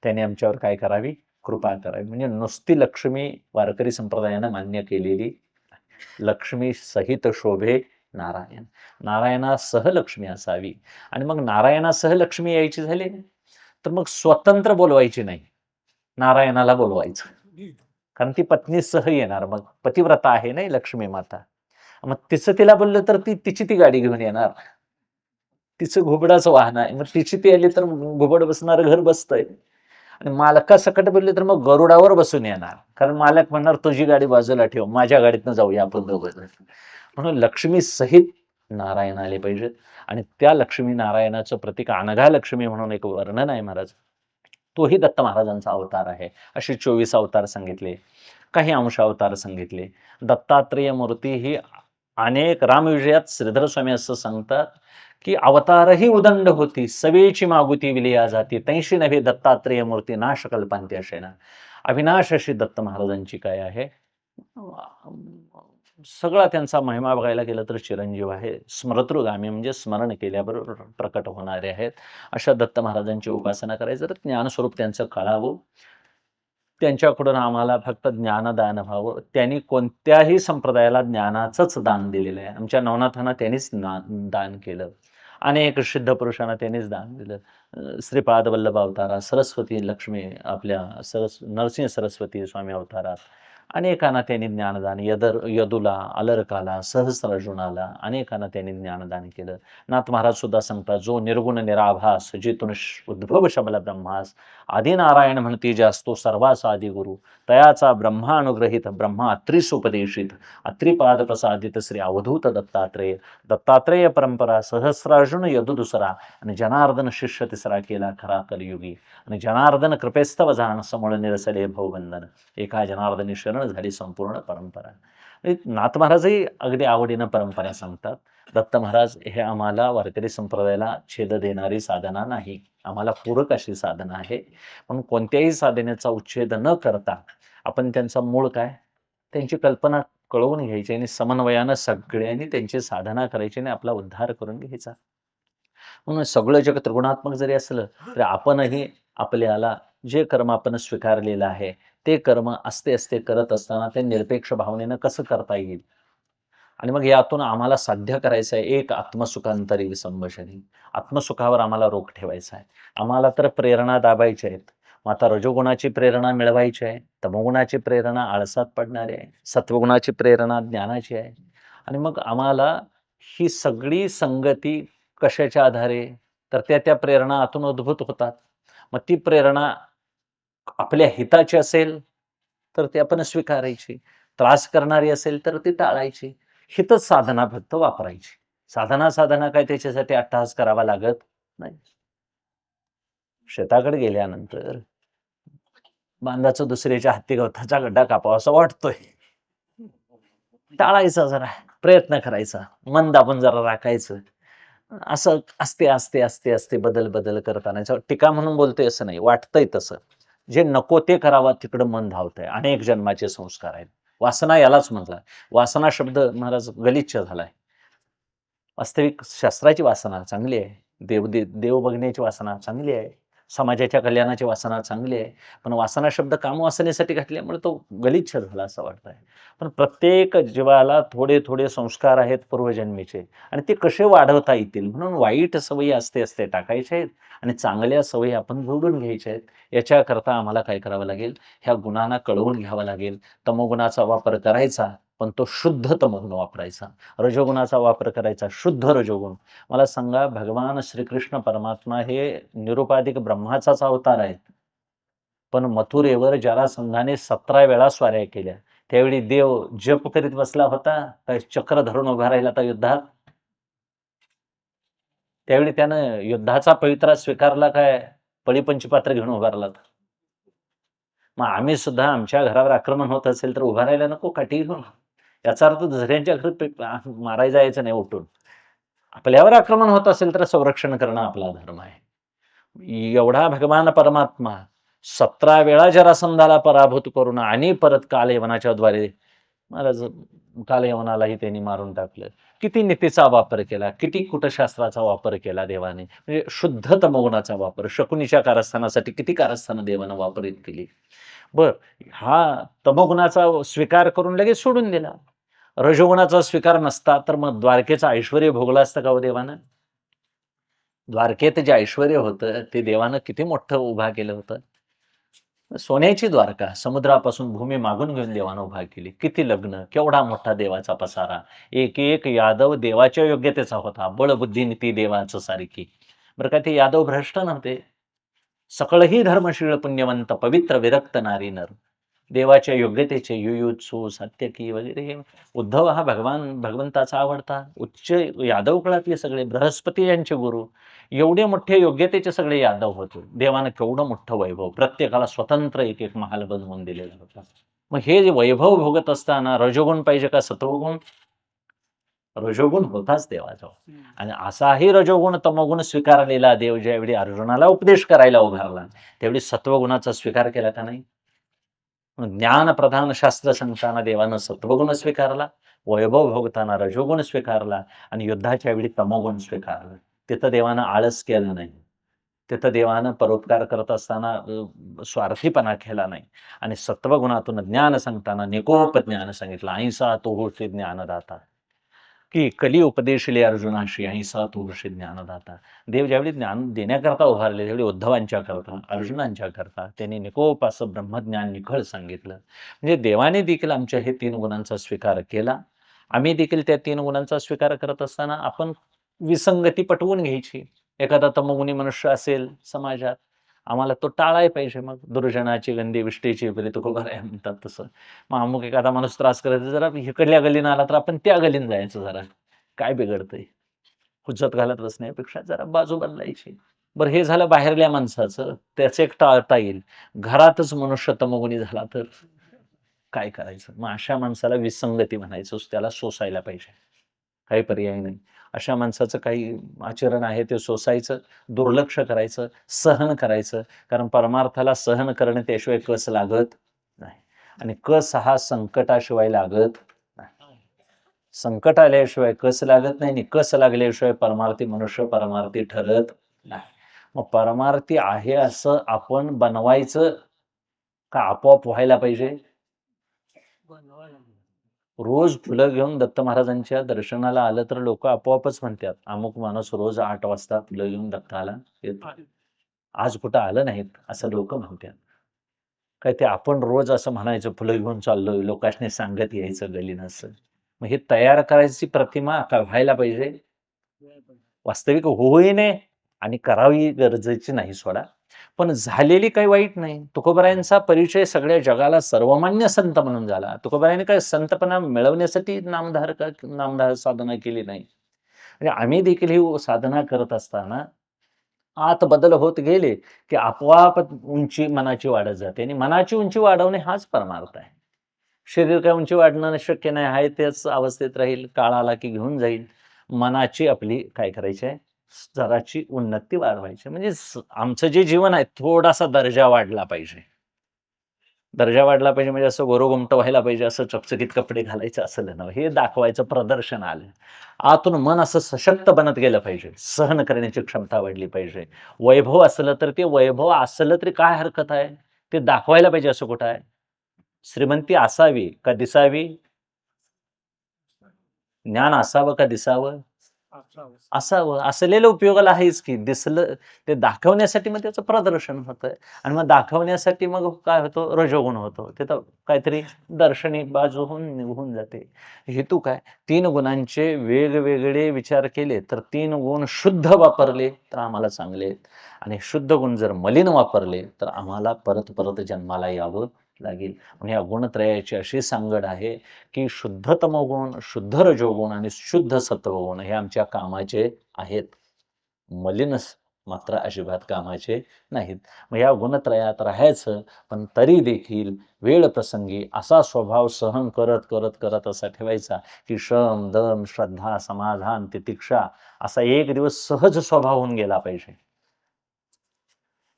त्याने आमच्यावर काय करावी, कृपा करावी. म्हणजे नुसती लक्ष्मी वारकरी संप्रदायानं मान्य केलेली, लक्ष्मी सहित शोभे नारायण, नारायणासह लक्ष्मी असावी. आणि मग नारायणासह लक्ष्मी यायची झाली तर मग स्वतंत्र बोलवायची नाही, नारायणाला बोलवायचं. कारण ती पत्नीसह येणार, मग पतिव्रता आहे नाही लक्ष्मी माता. मग तिचं तिला बोललं तर तिची ती गाडी घेऊन येणार, तिचं घुबडाचं वाहन आहे, मग तिची ती आली तर घुबड बसणार घर बसतंय. आणि मालकासकट बोलले तर मग गरुडावर बसून येणार, कारण मालक म्हणणार तुझी गाडी बाजूला ठेव, माझ्या गाडीतनं जाऊया आपण दोघं. म्हणून लक्ष्मी सहित नारायण आले पाहिजेत. आणि त्या लक्ष्मी नारायणाचं प्रतीक अनघा लक्ष्मी म्हणून एक वर्णन आहे महाराज, तोही दत्त महाराजांचा अवतार आहे. असे 24 अवतार सांगितले, काही अंश अवतार सांगितले. दत्तात्रेय मूर्ती ही अनेक, रामविजयात श्रीधर स्वामी असं सांगतात की अवतारही उदंड होती, सवेची मागुती विलिया जाती, तैशी नव्हे दत्तात्रेय मूर्ती नाश कल्पांती अशेना. अविनाश अशी दत्त महाराजांची काय आहे, सगळा त्यांचा महिमा बघायला गेलं तर चिरंजीव आहे. स्मृतृगामी म्हणजे स्मरण केल्याबरोबर प्रकट होणारे आहेत. अशा दत्त महाराजांची उपासना करायचं तर ज्ञानस्वरूप त्यांचं कळावं, त्यांच्याकडून आम्हाला फक्त ज्ञानदान व्हावं. त्यांनी कोणत्याही संप्रदायाला ज्ञानाचंच दान दिलेलं आहे. आमच्या नवनाथांना त्यांनीच दान केलं, अनेक सिद्ध पुरुषांना त्यांनीच दान दिलं. श्रीपाद वल्लभ अवतारात, सरस्वती लक्ष्मी आपल्या नरसिंह सरस्वती स्वामी अवतारात अनेकांना त्यांनी ज्ञानदान, यदूला, अलर्काला, सहस्रार्जुनाला अनेकांना त्यांनी ज्ञानदान केलं. नाथ महाराज सुद्धा सांगतात, जो निर्गुण निराभास, जिथून उद्भव शबल ब्रह्मास, आदिनारायण म्हणती जास्तो सर्वास आदि गुरु, तयाचा ब्रह्मानुग्रहित ब्रह्मा अत्रिसुपदेशित, अत्रिपाद प्रसादित श्री अवधूत दत्तात्रेय. दत्तात्रेय परंपरा, सहस्रार्जुन यदू दुसरा, आणि जनार्दन शिष्य तिसरा केला खरा कलियुगी. आणि जनार्दन कृपेस्तव जाण समूळ निरसले भवबंधन, एका जनार्दनी शरण झाली संपूर्ण परंपरा. नाथ महाराजही अगदी आवडीनं परंपरा सांगतात. दत्त महाराज हे आम्हाला वारकरी संप्रदायाला छेद देणारी साधना नाही, आम्हाला पूरक अशी साधना आहे. पण कोणत्याही साधनेचा उच्छेद न करता आपण त्यांचा मूळ काय, त्यांची कल्पना कळवून घ्यायची आणि समन्वयानं सगळ्यांनी त्यांची साधना करायची आणि आपला उद्धार करून घ्यायचा. म्हणून सगळं जग त्रिगुणात्मक जरी असलं तरी आपणही आपल्याला जे कर्म आपण स्वीकारलेलं आहे ते कर्म असते असते करत असताना ते निरपेक्ष भावनेनं कसं करता येईल. आणि मग यातून आम्हाला साध्य करायचं आहे एक आत्मसुखांतरी संभाषणी, आत्मसुखावर आम्हाला रोख ठेवायचा आहे. आम्हाला तर प्रेरणा दाबायची आहेत. मग आता रजोगुणाची प्रेरणा मिळवायची आहे, तमोगुणाची प्रेरणा आळसात पडणारी आहे, सत्वगुणाची प्रेरणा ज्ञानाची आहे. आणि मग आम्हाला ही सगळी संगती कशाच्या आधारे, तर त्या त्या प्रेरणा आतून उद्भूत होतात. मग ती प्रेरणा आपल्या हिताची असेल तर ती आपण स्वीकारायची, त्रास करणारी असेल तर ती टाळायची. हितच साधना फक्त वापरायची. साधना काय त्याच्यासाठी अट्टहास करावा लागत नाही. शेताकडे गेल्यानंतर बांधाचा दुसऱ्याच्या हत्ती गवताचा गड्डा कापावा असं वाटतोय, टाळायचा जरा, प्रयत्न करायचा, मन दाबून जरा राखायचं. असं असते, असते, असते, असते बदल, बदल करत आणायचा. टीका म्हणून बोलतोय असं नाही, वाटतंय तसं. जे नको ते करावं तिकडं मन धावतंय. अनेक जन्माचे संस्कार आहेत. वासना यालाच म्हटलं. वासना शब्द महाराज गलिच्छ झालाय. वास्तविक शास्त्राची वासना चांगली आहे. देव बघण्याची वासना चांगली आहे. समाजाच्या कल्याणाची वासना चांगली आहे. पण वासना शब्द कामवासनेसाठी घातल्यामुळे तो गलिच्छ झाला असं वाटतंय. पण प्रत्येक जीवाला थोडे-थोडे संस्कार आहेत पूर्वजन्मीचे आणि ते कसे वाढवता येतील म्हणून वाईट सवयी असते टाकायच्या आहेत आणि चांगल्या सवयी आपण जोडून घ्यायच्या आहेत. याच्याकरता आम्हाला काय करावं लागेल? ह्या गुणांना कळवून घ्यावं लागेल. तमोगुणाचा वापर करायचा, पण तो शुद्ध तमोगुण वापरायचा. रजोगुणाचा वापर करायचा, शुद्ध रजोगुण. मला सांगा, भगवान श्रीकृष्ण परमात्मा हे निरुपाधिक ब्रह्माचाच अवतार आहे. पण मथुरेवर जरासंधाने 17 वेळा स्वाऱ्या केल्या. त्यावेळी देव जप करीत बसला होता, काय चक्र धरून उभा राहिला होता युद्धात? त्यावेळी त्यानं युद्धाचा पवित्रा स्वीकारला काय पळी-पंचपात्र घेऊन उभारला होता? मग आम्ही सुद्धा आमच्या घरावर आक्रमण होत असेल तर उभा राहायला नको काठी घेऊन? याचा अर्थ दुसऱ्यांच्या घरात मारायला जायचं नाही उठून. आपल्यावर आक्रमण होत असेल तर संरक्षण करणं आपला धर्म आहे. एवढा भगवान परमात्मा 17 वेळा जरासंधाला पराभूत करून आणि परत कालयवनाच्या द्वारे महाराज कालयवनालाही त्यांनी मारून टाकलं. किती नीतीचा वापर केला, किती कुटशास्त्राचा वापर केला देवाने. म्हणजे शुद्ध तमोगुणाचा वापर. शकुनीच्या कारस्थानासाठी किती कारस्थानं देवानं वापरित केली. बर, हा तमोगुणाचा स्वीकार करून लगेच सोडून दिला. रजोगुणाचा स्वीकार नसता तर मग द्वारकेचं ऐश्वर्य भोगलं असतं का हो देवानं? द्वारकेत जे ऐश्वर्य होतं ते देवानं किती मोठं उभा केलं होतं. सोन्याची द्वारका समुद्रापासून भूमी मागून घेऊन देवानं उभा केली. किती लग्न, केवढा मोठा देवाचा पसारा. एक एक यादव देवाच्या योग्यतेचा होता. बळबुद्धी नीती देवाचं सारखी. बरं का, ते यादव भ्रष्ट नव्हते. सकळही धर्मशील पुण्यवंत पवित्र विरक्त नारी नर. देवाच्या योग्यतेचे युयुत्सु सात्यकी वगैरे हे उद्धव हा भगवंताचा आवडता उच्च यादव कुळातले सगळे बृहस्पती यांचे गुरु एवढे मोठे योग्यतेचे सगळे यादव होते. देवानं केवढं मोठं वैभव प्रत्येकाला स्वतंत्र एक एक महाल बनवून दिलेला होता. मग हे जे वैभव भोगत असताना रजोगुण पाहिजे का सत्वगुण? रजोगुण होताच देवाचा. आणि असाही रजोगुण तमोगुण स्वीकारलेला देव ज्यावेळी अर्जुनाला उपदेश करायला उभारला त्यावेळी सत्वगुणाचा स्वीकार केला का नाही? ज्ञानप्रधान शास्त्र सांगताना देवानं सत्वगुण स्वीकारला, वैभव भोगताना रजोगुण स्वीकारला आणि युद्धाच्या वेळी तमोगुण स्वीकारला. तिथं देवानं आळस केलं नाही. तिथं देवानं परोपकार करत असताना स्वार्थीपणा केला नाही. आणि सत्वगुणातून ज्ञान सांगताना निकोप ज्ञान सांगितलं. अहिंसा तो होते ज्ञानदाता. की कली उपदेशले अर्जुनाशी अहिंसा तो ऋषी ज्ञानदाता. देव ज्यावेळी ज्ञान देण्याकरता उभारले त्यावेळी उद्धवांच्या करता अर्जुनांच्या करता त्यांनी निकोप असं ब्रह्मज्ञान निखळ सांगितलं. म्हणजे देवाने देखील आमच्या हे 3 गुणांचा स्वीकार केला. आम्ही देखील त्या 3 गुणांचा स्वीकार करत असताना आपण विसंगती पटवून घ्यायची. एखादा तमोगुणी मनुष्य असेल समाजात, आम्हाला तो टाळायला पाहिजे. मग दुर्जनाची गंधी विष्टेची विपरीत तुकोबाराय म्हणतात तसं. मग अमुक एखादा माणूस त्रास करायचा, जरा इकडल्या गलीनं आला तर आपण त्या गलीनं जायचं. जरा काय बिघडतंय? हुज्जत घालत बसण्यापेक्षा जरा बाजू बदलायची. बरं, हे झालं बाहेरल्या माणसाचं, त्याचं एक टाळता येईल. घरातच मनुष्य तमोगुणी झाला तर काय करायचं? मग अशा माणसाला विसंगती म्हणायचं, त्याला सोसायला पाहिजे. काही पर्याय नाही. अशा माणसाचं काही आचरण आहे ते सोसायचं, दुर्लक्ष करायचं, सहन करायचं. कारण परमार्थाला सहन करणं त्याशिवाय कस लागत नाही. आणि कस हा संकटाशिवाय लागत नाही. संकट आल्याशिवाय कस लागत नाही आणि कस लागल्याशिवाय परमार्थी मनुष्य परमार्थी ठरत नाही. मग परमार्थी आहे असं आपण बनवायचं का आपोआप व्हायला पाहिजे? रोज फुलं घेऊन दत्त महाराजांच्या दर्शनाला आलं तर लोक आपोआपच म्हणतात, अमुक माणूस रोज 8 वाजता फुलं घेऊन दत्ताला येतो. आज कुठं आलं नाहीत असं लोक म्हणतात. काय ते आपण रोज असं म्हणायचं फुलं घेऊन चाललोय, लोकांनी सांगत यायचं गलीनं असं. मग हे तयार करायची प्रतिमा का व्हायला पाहिजे? वास्तविक होऊही नये आणि करावी गरजेची नाही सोडा. पण झालेली काही वाईट नाही. तुकोबारायांचा परिचय सगळ्या जगाला सर्वमान्य संत म्हणून झाला. तुकोबारायांनी काय संतपणा मिळवण्यासाठी नामधार साधना केली नाही. म्हणजे आम्ही देखील ही साधना करत असताना आत बदल होत गेले की आपोआप उंची मनाची वाढत जाते आणि मनाची उंची वाढवणे हाच परमार्थ आहे. शरीर काय उंची वाढणं शक्य नाही आहे, त्याच अवस्थेत राहील, काळ आला की घेऊन जाईल. मनाची आपली काय करायची आहे, जराची उन्नती वाढवायची. म्हणजे आमचं जे जीवन आहे थोडासा दर्जा वाढला पाहिजे. दर्जा वाढला पाहिजे म्हणजे असं गोरोगोमटं व्हायला पाहिजे, असं चकचकीत कपडे घालायचे असलं नव्हे. हे दाखवायचं प्रदर्शन आलं. आतून मन असं सशक्त बनत गेलं पाहिजे. सहन करण्याची क्षमता वाढली पाहिजे. वैभव असलं तर ते वैभव असलं तरी काय हरकत आहे? ते दाखवायला पाहिजे असं कुठं आहे? श्रीमंती असावी का दिसावी? ज्ञान असावं का दिसावं? असावं. असलेलं उपयोगाला आहेच की. दिसलं ते दाखवण्यासाठी मग त्याचं प्रदर्शन होतंय आणि मग दाखवण्यासाठी मग काय होतं? रजोगुण होतो. तिथं काहीतरी दर्शनी बाजू होऊन निघून जाते. हेतू काय? 3 गुणांचे वेगवेगळे विचार केले तर 3 गुण शुद्ध वापरले तर आम्हाला चांगले आहेत आणि शुद्ध गुण जर मलिन वापरले तर आम्हाला परत परत जन्माला यावं लागेल. म्हणून या गुणत्रयाची अशी सांगड आहे की शुद्ध तमोगुण, शुद्ध रजोगुण आणि शुद्ध सत्वगुण हे आमच्या कामाचे आहेत. मलिन मात्र अजिबात कामाचे नाहीत. मग या गुणत्रयात राहायचं, पण तरी देखील वेळ प्रसंगी असा स्वभाव सहन करत, करत, करत असा ठेवायचा, की शम, दम, श्रद्धा, समाधान, तितिक्षा असा एक दिवस सहज स्वभाव होऊन गेला पाहिजे.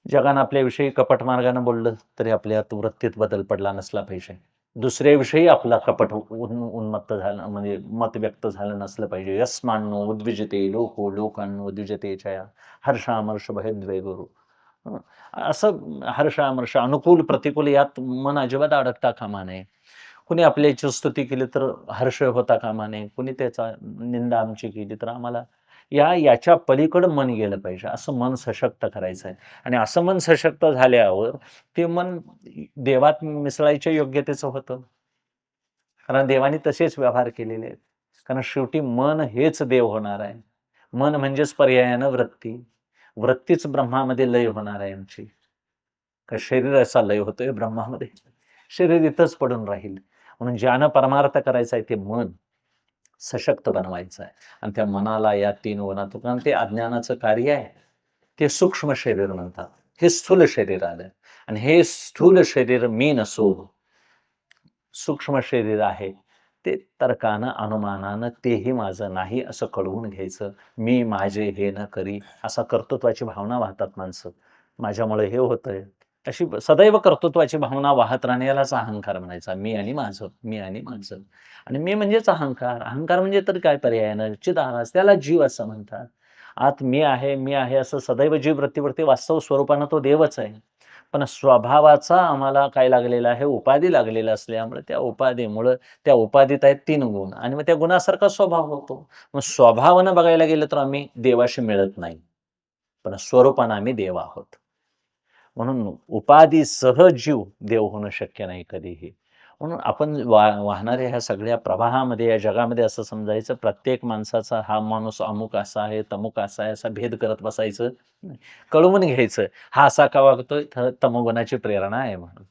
जगानं आपल्याविषयी कपट मार्गानं बोललं तरी आपल्या वृत्तीत बदल पडला नसला पाहिजे. दुसऱ्याविषयी आपला कपट उन्मत्त झालं म्हणजे मत व्यक्त झालं नसलं पाहिजे. यस्मान्नो उद्विजते लोको लोकांनो द्विजते चया हर्षामर्ष भयद्वय गुरु. हं. असं हर्षामर्ष अनुकूल प्रतिकूल यात मन अजिबात अडकता कामा नये. कुणी आपल्याची स्तुती केली तर हर्ष होता कामा नये. कुणी त्याचा निंदा आमची केली तर आम्हाला याच्या पलीकडं मन गेलं पाहिजे. असं मन सशक्त करायचं आहे आणि असं मन सशक्त झाल्यावर ते मन देवात मिसळायच्या योग्यतेचं होतं. कारण देवाने तसेच व्यवहार केलेले आहेत. कारण शेवटी मन हेच देव होणार आहे. मन म्हणजेच पर्यायानं वृत्ती. वृत्तीच ब्रह्मामध्ये लय होणार आहे आमची. का शरीराचा लय होतोय ब्रह्मामध्ये. शरीर इथंच पडून राहील. म्हणून ज्यानं परमार्थ करायचा आहे ते मन सशक्त बनवायचं आहे आणि त्या मनाला या 3 गुणातून कारण ते अज्ञानाचं कार्य आहे. ते सूक्ष्म शरीर म्हणतात. हे स्थूल शरीर आलं आणि हे स्थूल शरीर मी नसो सूक्ष्म शरीर आहे. ते तर्कानं, अनुमानानं तेही माझं नाही असं कळवून घ्यायचं. मी, माझे, हे न करी असा कर्तृत्वाची भावना वाहतात माणसं. माझ्यामुळे हे होतंय. अशी सदैव कर्तृत्वाची भावना वाहत राहणे यालाच अहंकार म्हणायचा. मी आणि माझं, मी आणि माझं. आणि मी म्हणजेच अहंकार. अहंकार म्हणजे तर काय पर्यायानं चिदाभास त्याला जीव असं म्हणतात. आत मी आहे असं सदैव जीव वृत्तीवरती वास्तव स्वरूपानं तो देवच आहे. पण स्वभावाचा आम्हाला काय लागलेला आहे, उपाधी लागलेला असल्यामुळे त्या उपाधीमुळं त्या उपाधीत आहेत 3 गुण आणि मग त्या गुणासारखा स्वभाव होतो. मग स्वभावानं बघायला गेलं तर आम्ही देवाशी मिळत नाही. पण स्वरूपानं आम्ही देव आहोत. म्हणून उपाधीसह जीव देव होणं शक्य नाही कधीही. म्हणून आपण वाहणाऱ्या ह्या सगळ्या प्रवाहामध्ये या जगामध्ये असं समजायचं प्रत्येक माणसाचा हा माणूस अमुक असा आहे, तमुक असा आहे, असा भेद करत बसायचं नाही. कळवून घ्यायचं. हा असा का वागतोय? तमोगुणाची प्रेरणा आहे म्हणून.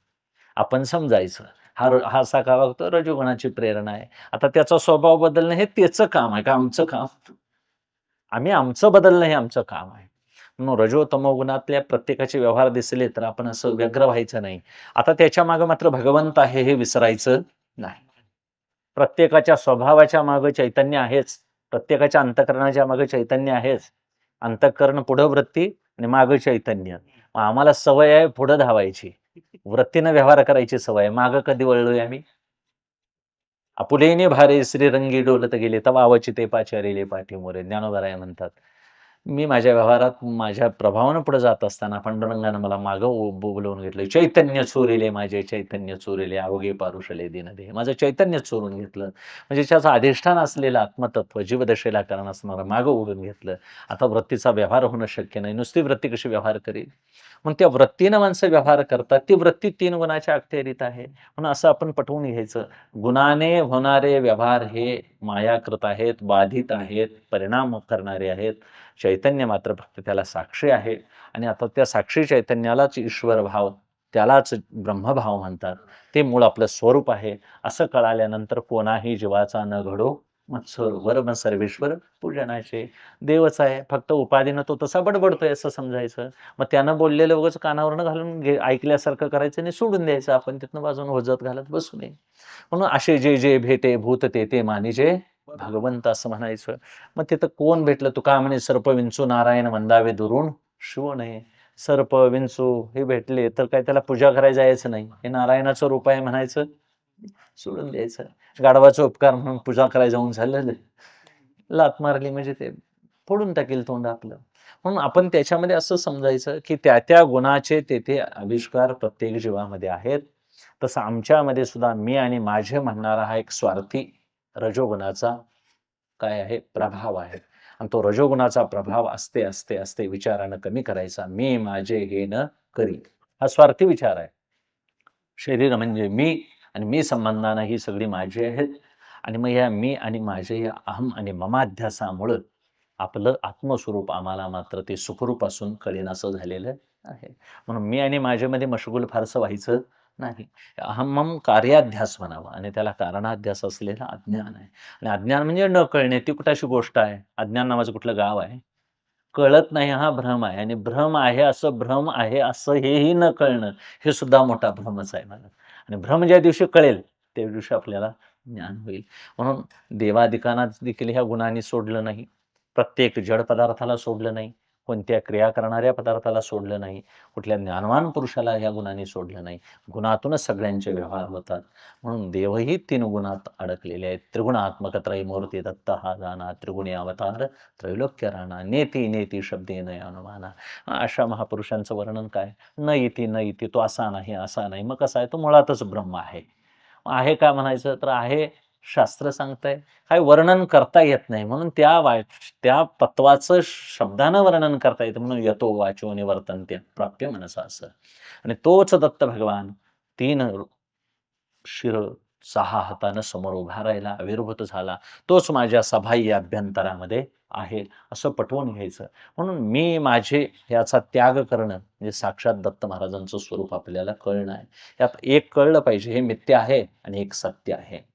आपण समजायचं. हा असा का वागतोय? रजोगुणाची प्रेरणा आहे. आता त्याचा स्वभाव बदलणं हे त्याचं काम आहे का आमचं काम? आम्ही आमचं बदलणं हे आमचं काम आहे. म्हणून रजो तमोगुणातल्या प्रत्येकाचे व्यवहार दिसले तर आपण असं व्यग्र व्हायचं नाही. आता त्याच्या मागे मात्र भगवंत आहे हे विसरायचं नाही. प्रत्येकाच्या स्वभावाच्या मागे चैतन्य आहेच. प्रत्येकाच्या अंतःकरणाच्या मागे चैतन्य आहेच. अंतःकरण पुढं वृत्ती आणि मागं चैतन्य. मग आम्हाला सवय आहे पुढं धावायची. वृत्तीनं व्यवहार करायची सवय आहे. मागं कधी वळलोय आम्ही? आपुलेने भारे श्रीरंगी डोलत गेले तवा अवचिते पाचारिले पाठीमोरे ज्ञानोबराय म्हणतात. मी माझ्या व्यवहारात माझ्या प्रभावानं पुढे जात असताना पांडुरंगानं मला मागं बोलवून घेतलं. चैतन्य चोरिले माझे चैतन्य चोरिले अवघे पारुषले दीनदेह. माझं चैतन्य चोरून घेतलं. म्हणजे त्याचं अधिष्ठान असलेलं आत्मतत्व जीवदशेला कारण असणारं मागं ओढून घेतलं. आता वृत्तीचा व्यवहार होणं शक्य नाही. नुसती वृत्ती कशी व्यवहार करेल? मग त्या वृत्तीनं माणसं व्यवहार करतात. ती वृत्ती 3 गुणाच्या अखत्यारीत आहे. म्हणून असं आपण पटवून घ्यायचं. गुणाने होणारे व्यवहार हे मायाकृत आहेत, बाधित आहेत, परिणाम करणारे आहेत. चैतन्य मात्र फक्त त्याला साक्षी आहे आणि आता त्या साक्षी चैतन्यालाच ईश्वर भाव, त्यालाच ब्रह्मभाव म्हणतात. ते मूळ आपलं स्वरूप आहे. असं कळाल्यानंतर कोणाही जीवाचा न घडो मत्सर वरम सर्वेश्वर पूजनाचे. देवच आहे, फक्त उपाधीनं तो तसा बडबडतोय असं समजायचं. मग त्यानं बोललेलं उगाच कानावरनं घालून ऐकल्यासारखं करायचं आणि सोडून द्यायचं. आपण तिथनं बाजून होजत घालत बसू नये. म्हणून असे जे जे भेटे भूत ते मानिजे भगवंत असं म्हणायचं. मग तिथं कोण भेटलं? तुका म्हणे सर्प विंचू नारायण वंदावे दुरून शिव नये. सर्प विंचू हे भेटले तर काय त्याला पूजा करायला जायचं नाही. हे नारायणाचं रूप आहे म्हणायचं, सोडून द्यायचं. गाढवाचा उपकार म्हणून पूजा करायला जाऊन झालेलं, लात मारली म्हणजे ते फोडून टाकेल तोंड आपलं. म्हणून आपण त्याच्यामध्ये असं समजायचं की त्या त्या गुणाचे तेथे आविष्कार प्रत्येक जीवामध्ये आहेत. तसं आमच्यामध्ये सुद्धा मी आणि माझे म्हणणारा हा एक स्वार्थी रजोगुणाचा काय आहे प्रभाव आहे. आणि तो रजोगुणाचा प्रभाव असते असते असते विचारानं कमी करायचा. मी माझे हे न करी, हा स्वार्थी विचार आहे. शरीर म्हणजे मी आणि मी संबंधानं ही सगळी माझी आहेत. आणि मग या मी आणि माझे या अहम आणि ममाध्यासामुळं आपलं आत्मस्वरूप आम्हाला मात्र ते सुखरूप असून कळेनासं झालेलं आहे. म्हणून मी आणि माझ्यामध्ये मशगूल फारसं व्हायचं नाही. अहम कार्याध्यास म्हणावा आणि त्याला कारणाध्यास असलेला अज्ञान आहे. आणि अज्ञान म्हणजे न कळणे, ती कुठाशी गोष्ट आहे? अज्ञान नावाचं कुठलं गाव आहे? कळत नाही हा भ्रम आहे. आणि भ्रम आहे असं हेही न कळणं, हे सुद्धा मोठा भ्रमच आहे मला. आणि भ्रम ज्या दिवशी कळेल त्या दिवशी आपल्याला ज्ञान होईल. म्हणून देवादिकांना देखील ह्या गुणांनी सोडलं नाही. प्रत्येक जड पदार्थाला सोडलं नाही. कोणत्या क्रिया करणाऱ्या पदार्थाला सोडलं नाही. कुठल्या ज्ञानवान पुरुषाला ह्या गुणांनी सोडलं नाही. गुणातूनच सगळ्यांचे व्यवहार होतात. म्हणून देवही 3 गुणात अडकलेले आहेत. त्रिगुणात्मक त्रयमूर्ती दत्त हा जाणा, त्रिगुणी अवतार त्रैलोक्य राणा, नेती नेती शब्दे नय अनुमाना. अशा महापुरुषांचं वर्णन काय? न इति न इति, तो असा नाही असा नाही. मग कसा आहे? तो मुळातच ब्रह्म आहे. आहे का म्हणायचं तर आहे, शास्त्र सांगतंय. काही वर्णन करता येत नाही म्हणून त्या तत्वाचं शब्दानं वर्णन करता येतं म्हणून यतो वाचो निवर्तन्ते प्राप्य मनसा असं. आणि तोच दत्त भगवान 3 शिर 6 हातानं समोर उभा राहिला, आविर्भूत झाला. तोच माझ्या सबाह्य अभ्यंतरामध्ये आहे असं पटवून घ्यायचं. म्हणून मी माझे याचा त्याग करणं म्हणजे साक्षात दत्त महाराजांचं स्वरूप आपल्याला कळणं आहे. यात एक कळलं पाहिजे, हे मिथ्य आहे आणि एक सत्य आहे.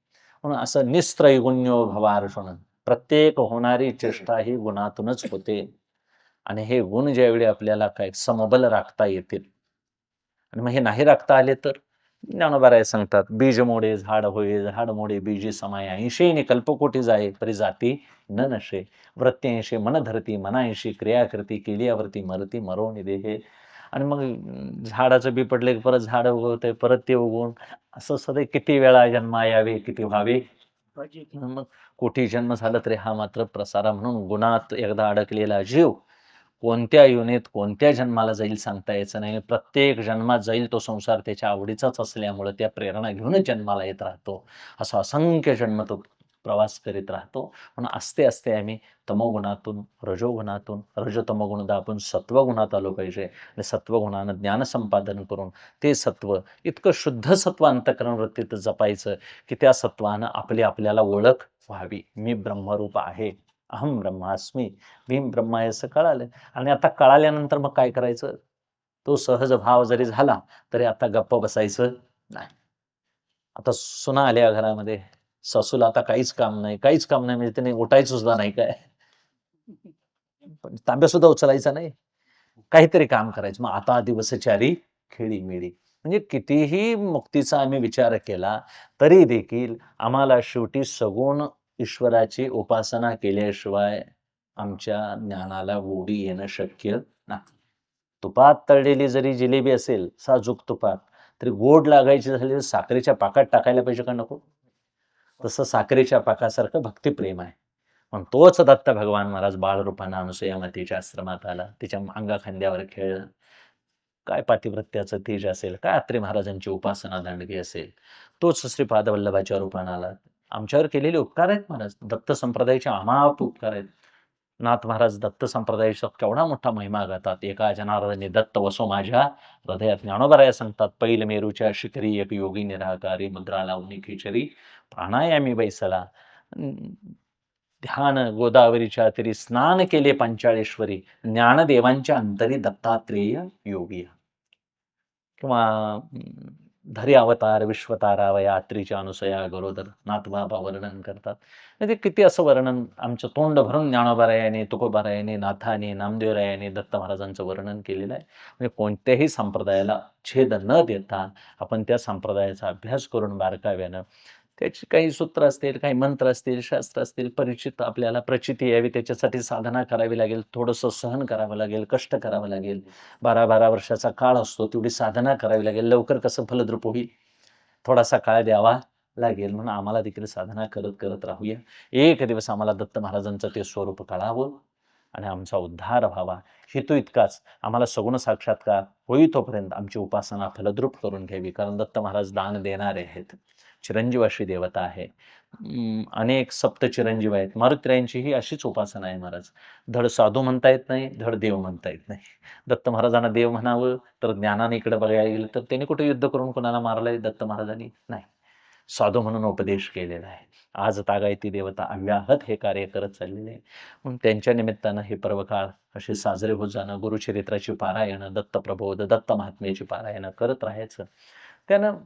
म्हणून असं निस्त्रैगुण्यो भवार्जुन, प्रत्येक होणारी चेष्टा ही गुणातूनच होते. आणि हे गुण ज्यावेळी आपल्याला काय समबल राखता येतील आणि मग हे नाही राखता आले तर ज्ञानोबा सांगतात, बीज मोडे झाड होय, झाड मोडे बीजी समाय 80 नि कल्पकोटी जाय परी जाती न नशे. वृत्त्यांशी मन धरती मनाऐंशी क्रिया करती केल्यावरती मरती मरो निदेहे. आणि मग झाडाचं बी पडले की परत झाड उगवतंय, परत ते उगवून असं सदैव किती वेळा जन्मा यावे किती व्हावे. मग कोटी जन्म झालं तरी हा मात्र प्रसारा. म्हणून गुणात एकदा अडकलेला जीव कोणत्या योनीत कोणत्या जन्माला जाईल सांगता यायचं नाही. प्रत्येक जन्मात जाईल तो संसार त्याच्या आवडीचाच असल्यामुळं त्या प्रेरणा घेऊनच जन्माला येत राहतो. असा असंख्य जन्म तो प्रवास करीत राहतो. म्हणून असते असते आम्ही तमोगुणातून रजोगुणातून रजतमोगुण दाबून सत्वगुणात आलो पाहिजे. आणि सत्वगुणानं ज्ञान संपादन करून ते सत्व इतकं शुद्ध सत्व अंतःकरण वृत्तीत जपायचं की त्या सत्वानं आपल्याला ओळख व्हावी. मी ब्रह्मरूप आहे, अहम ब्रह्मास्मी, भीम ब्रह्मा आहे असं कळालं. आणि आता कळाल्यानंतर मग काय करायचं? तो सहज भाव जरी झाला तरी आता गप्प बसायचं नाही. आता सुना आल्या घरामध्ये, सासूला आता काहीच काम नाही, काहीच काम नाही म्हणजे त्याने उठायचं सुद्धा नाही काय, पण तांब्या सुद्धा उचलायचा नाही, काहीतरी काम करायचं. मग आता दिवसचारी खेळीमेळी. म्हणजे कितीही मुक्तीचा आम्ही विचार केला तरी देखील आम्हाला शेवटी सगुण ईश्वराची उपासना केल्याशिवाय आमच्या ज्ञानाला गोडी येणं शक्य नाही. तुपात तळलेली जरी जिलेबी असेल, साजूक तुपात, तरी गोड लागायची झाली तर साखरेच्या पाकात टाकायला पाहिजे का नको? तसं साखरेच्या पाकासारखं भक्तिप्रेम आहे. पण तोच दत्त भगवान महाराज बाळरूपानं अनुसूया मातेच्या आश्रमात आला, तिच्या अंगाखांद्यावर खेळला. काय पातिव्रत्याचं तेज असेल, काय अत्रे महाराजांची उपासना दांडगी असेल, तोच श्रीपाद वल्लभाच्या रूपानं आला. आमच्यावर केलेले उपकार आहेत महाराज, दत्त संप्रदायाचे अमाप उपकार आहेत. नाथ महाराज दत्त संप्रदायाचा केवढा मोठा महिमा गातात. एका जनार्दनी दत्त वसो माझ्या हृदयात. ज्ञानोबा सांगतात, पैल मेरूच्या शिखरी एक योगी निराकारी मुद्रा लावणी खिचरी प्राणायामी बैसला. ध्यान गोदावरीच्या तरी स्नान केले पंचाळेश्वरी, ज्ञानदेवांच्या अंतरी दत्तात्रेय योगी. किंवा धरी अवतार विश्वतारावया आत्रीच्या अनुसया गरोदर नाथबाबा वर्णन करतात. म्हणजे किती असं वर्णन आमचं तोंड भरून ज्ञानोबारायांनी, तुकोबारायांनी, नाथांनी, नामदेवरायांनी, दत्त महाराजांचं वर्णन केलेलं आहे. म्हणजे कोणत्याही संप्रदायाला छेद न देता आपण त्या संप्रदायाचा अभ्यास करून बारकाव्यानं त्याची काही सूत्र असतील, काही मंत्र असतील, शास्त्र असतील, परिचित आपल्याला प्रचिती यावी त्याच्यासाठी साधना करावी लागेल, थोडंसं सहन करावं लागेल, कष्ट करावं लागेल. 12-12 वर्षाचा काळ असतो, तेवढी साधना करावी लागेल. लवकर कसं फलद्रूप होईल? थोडासा काळ द्यावा लागेल. म्हणून आम्हाला देखील साधना करत, करत राहूया. एक दिवस आम्हाला दत्त महाराजांचं ते स्वरूप कळावं आणि आमचा उद्धार व्हावा. हेतू इतकाच, आम्हाला सगुण साक्षात्कार होईतोपर्यंत आमची उपासना फलद्रूप करून घ्यावी. कारण दत्त महाराज दान देणारे आहेत. चिरंजीव अशी देवता आहे. अनेक सप्त चिरंजीव आहेत. मारुतीरायांची ही अशीच उपासना आहे महाराज. धड साधू म्हणता येत नाही, धड देव म्हणता येत नाही. दत्त महाराजांना देव म्हणावं तर ज्ञानाने इकडे बघायला गेलं तर त्यांनी कुठे युद्ध करून कोणाला मारलंय दत्त महाराजांनी? नाही. साधू म्हणून उपदेश केलेला आहे. आज तागायती देवता अव्याहत हे कार्य करत चाललेले आहे. म्हणून त्यांच्या निमित्तानं हे पर्वकाळ असे साजरे होत जाणं, गुरुचरित्राची पारायणं, दत्तप्रबोध, दत्त महात्म्याची पारायणं करत राहायचं. त्यानं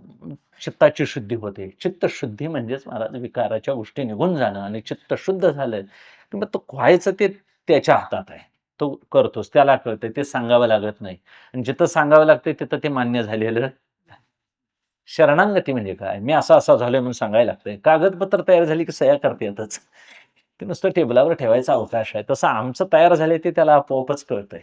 चित्ताची शुद्धी होते. चित्तशुद्धी म्हणजेच महाराज विकाराच्या गोष्टी निघून जाणं आणि चित्त शुद्ध झालं की मग तो व्हायचं ते त्याच्या हातात आहे. तो करतोच, त्याला कळतंय, ते सांगावं लागत नाही. आणि जिथं सांगावं लागतंय तिथं ते मान्य झालेलं. शरणागती म्हणजे काय? मी असा झालोय म्हणून सांगायला लागतंय. कागदपत्र तयार झाली की सह्या करता येतच. ते नुसतं टेबलावर ठेवायचा अवकाश आहे. तसं आमचं तयार झालंय ते त्याला आपोआपच कळतंय.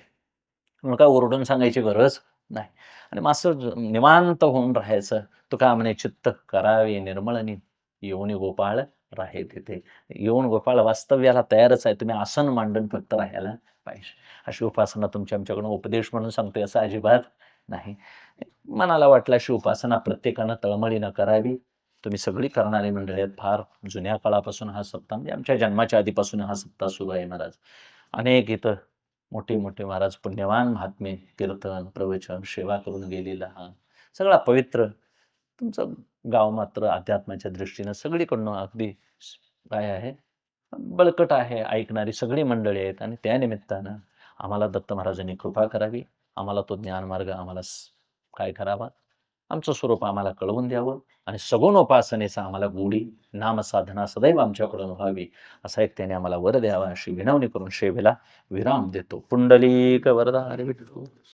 म्हणून काय ओरडून सांगायची गरज नाही. आणि मग असं निवांत होऊन राहायचं. तुका म्हणे चित्त करावे निर्मळनी, येऊन गोपाळ राहे तिथे. येऊन गोपाळ वास्तव्याला तयारच आहे. तुम्ही आसन मांडून फक्त राहायला पाहिजे. अशी उपासना तुमच्या आमच्याकडून उपदेश म्हणून सांगतोय असं अजिबात नाही. मनाला वाटलं अशी उपासना प्रत्येकानं तळमळीनं करावी. तुम्ही सगळी करणारी मंडळी आहेत. फार जुन्या काळापासून हा सप्ताह म्हणजे आमच्या जन्माच्या आधीपासून हा सप्ताह सुरू आहे महाराज. अनेक इथं मोठे मोठे महाराज पुण्यवान महात्मे कीर्तन प्रवचन सेवा करून गेलेला हा सगळा पवित्र तुमचं गाव मात्र अध्यात्माच्या दृष्टीनं सगळीकडनं अगदी काय आहे बळकट आहे. ऐकणारी सगळी मंडळी आहेत आणि त्या निमित्तानं आम्हाला दत्त महाराजांनी कृपा करावी. आम्हाला तो ज्ञानमार्ग आम्हाला काय करावा, आमचं स्वरूप आम्हाला कळवून द्यावं आणि सगुण उपासनेचा आम्हाला गोडी नामसाधना सदैव आमच्याकडून व्हावी असा एक त्याने आम्हाला वर द्यावा अशी विनवणी करून सेवेला विराम देतो. पुंडलिक वरदा हरी विठ्ठल.